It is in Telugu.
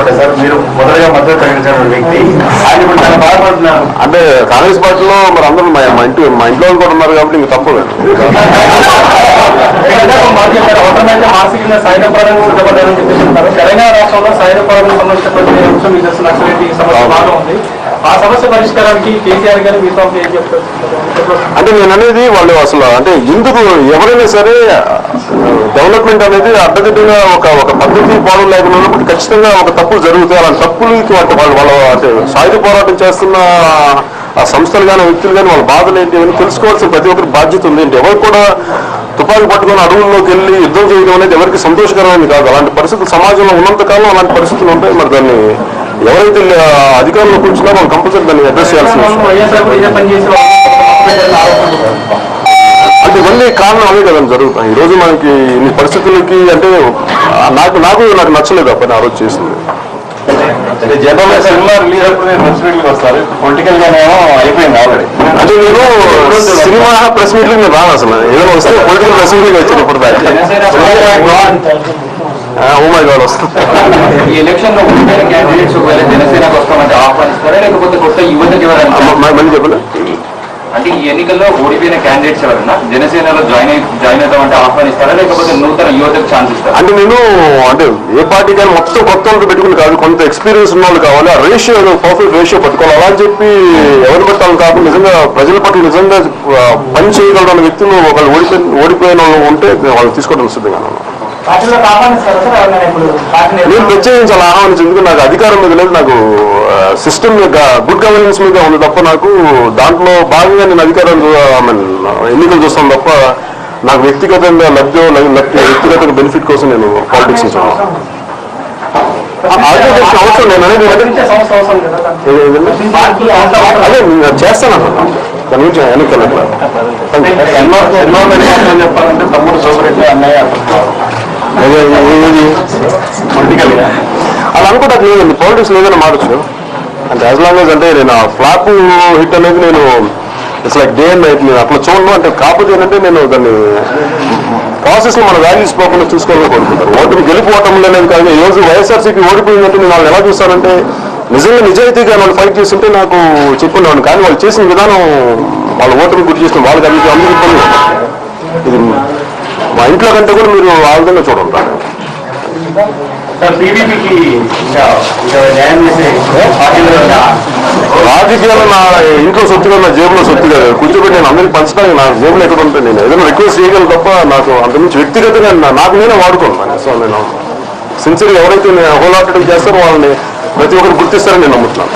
చెప్పండి సార్, మీరు మొదలుగా మద్దతు ప్రకటించిన వ్యక్తి ఆయన ఇప్పుడు చాలా బాధపడుతున్నారు. అంటే కాంగ్రెస్ పార్టీలో మరి అందరూ మా ఇంట్లో కూడా ఉన్నారు కాబట్టి ఇంక తప్పు మానసికంగా సాయుధపరం సిద్ధపడ్డారని చెప్పేసి తెలంగాణ రాష్ట్రంలో సాయుధపరం సంబంధించినటువంటి అంశం ఈ దశ నక్సలైట్ సమస్య బాగా ఉంది. ఆ సమస్య పరిష్కారానికి కేసీఆర్ గారు మీతో ఏం చెప్తారు? అంటే నేను అనేది వాళ్ళు అసలు అంటే ఎందుకు ఎవరైనా సరే డెవలప్మెంట్ అనేది అడ్డదిడ్డంగా ఒక పద్ధతి పాలన లేకుండా ఉన్నప్పుడు ఖచ్చితంగా ఒక తప్పులు జరుగుతాయి. అలాంటి తప్పులకి వాళ్ళ అంటే సాయుధ పోరాటం చేస్తున్న ఆ సంస్థలు కానీ వ్యక్తులు కానీ వాళ్ళ బాధలు ఏంటి అని తెలుసుకోవాల్సిన ప్రతి ఒక్కరి బాధ్యత ఉంది. అంటే ఎవరు కూడా తుపాకీ పట్టుకొని అడవుల్లోకి వెళ్ళి యుద్ధం చేయడం అనేది ఎవరికి సంతోషకరమైనది కాదు. అలాంటి పరిస్థితులు సమాజంలో ఉన్నంతకాలం అలాంటి పరిస్థితులు ఉంటాయి. మరి దాన్ని ఎవరైతే అధికారంలో కూర్చున్నారో వాళ్ళు కంపల్సరీ దాన్ని అడ్రస్ చేయాల్సిన అంటే ఇవన్నీ కారణం అవే కదండి జరుగుతాయి. ఈరోజు మనకి ఇన్ని పరిస్థితులకి అంటే నాకు నచ్చలేదు ఆ పని ఆ రోజు చేసింది. జనరల్ సినిమా రిలీజ్ అయిపోయి ప్రెస్ మీట్లకు వస్తారు, పొలిటికల్ గానేమో అయిపోయింది ఆల్రెడీ. అంటే నేను సినిమా ప్రెస్ మీట్లకు నేను రాను అసలు. ఏదైనా వస్తే పొలిటికల్ ప్రెస్ మీట్లకు వచ్చాను ఇప్పుడు గాడ్ వస్తుంది. ఈ ఎలక్షన్ లో క్యాండిడేట్స్ ఒకవేళ జనసేనకు వస్తామంటే ఆహ్వానిస్తారా లేకపోతే కొత్త యువతకి ఎవరైనా మళ్ళీ చెప్పండి. అంటే ఈ ఎన్నికల్లో ఓడిపోయిన క్యాండిడేట్స్ ఎవరన్నా జనసేనలో జాయిన్ అవుతామంటే ఆహ్వానిస్తారా లేకపోతే నూతన యువతకు ఛాన్స్ ఇస్తారా? అంటే నేను అంటే ఏ పార్టీ కానీ మొత్తం కొత్త వాళ్ళతో పెట్టుకుని కాదు, కొంత ఎక్స్పీరియన్స్ ఉన్న వాళ్ళు కావాలి. ఆ రేషియో పర్ఫెక్ట్ రేషియో పట్టుకోవాలి. అలా అని చెప్పి ఎవరు పెట్టాలని కాకుండా నిజంగా ప్రజల పట్ల నిజంగా పని చేయగలరు వ్యక్తులు ఒకళ్ళు ఓడిపోయిన వాళ్ళు ఉంటే వాళ్ళు తీసుకోవడం సిద్ధంగా నేను ప్రత్యేకించాలి ఆహ్వానించి. ఎందుకంటే నాకు అధికారం మీద లేదు, నాకు సిస్టమ్ మీద గుడ్ గవర్నెన్స్ మీద ఉంది తప్ప నాకు దాంట్లో భాగంగా నేను అధికారాలు ఎన్నికలు చూస్తాను తప్ప నాకు వ్యక్తిగతంగా వ్యక్తిగత బెనిఫిట్ కోసం నేను పాలిటిక్స్ ఇచ్చాను. అవసరం నేను అనేది అదే చేస్తాను దాని గురించి ఎన్నికలు చెప్పాలంటే తమ్ముడు సోమరెడ్డి అన్నయ్య పొలిటికల్గా అలా అనుకోవడానికి లేదండి. పాలిటిక్స్ లేదని మారచ్చు అంటే యాజ్ లాంగ్ యాజ్ అంటే నేను ఆ ఫ్లాప్ హిట్ అనేది నేను it's like day and night నేను అట్లా చూడను. అంటే కాకపోతే ఏంటంటే నేను దాన్ని ప్రాసెస్లో మన వాల్యూస్ పోకుండా చూసుకోవాలని కోరుకుంటారు. ఓటుని గెలిపోవటం అనేది కాదు. ఈ రోజు వైఎస్ఆర్సీపీ ఓడిపోయిందంటే నేను వాళ్ళని ఎలా చూస్తానంటే నిజంగా నిజాయితీగా వాళ్ళు ఫైట్ చేస్తుంటే నాకు చెప్పుకున్నాను. కానీ వాళ్ళు చేసిన విధానం వాళ్ళ ఓటుని గుర్తు చేసిన వాళ్ళకి అందరికీ ఇబ్బంది. ఇది మా ఇంట్లో కంటే కూడా మీరు ఆ విధంగా చూడండి. రాజకీయాలు నా ఇంట్లో సొత్తుగా నా జేబులో సొత్తు కాదు. కూర్చోబెట్టి నేను అందరికీ పంచడానికి నా జేబులో ఎక్కడ ఉంటే నేను ఏదైనా రిక్వెస్ట్ చేయగలను తప్ప నాకు అంతకుమించి వ్యక్తిగతంగా నాకు నేనే వాడుకోను. సో నేను సిన్సియర్గా ఎవరైతే హోల్ హార్టెడ్ చేస్తారో వాళ్ళని ప్రతి ఒక్కరు గుర్తిస్తారని నేను నమ్ముతున్నాను.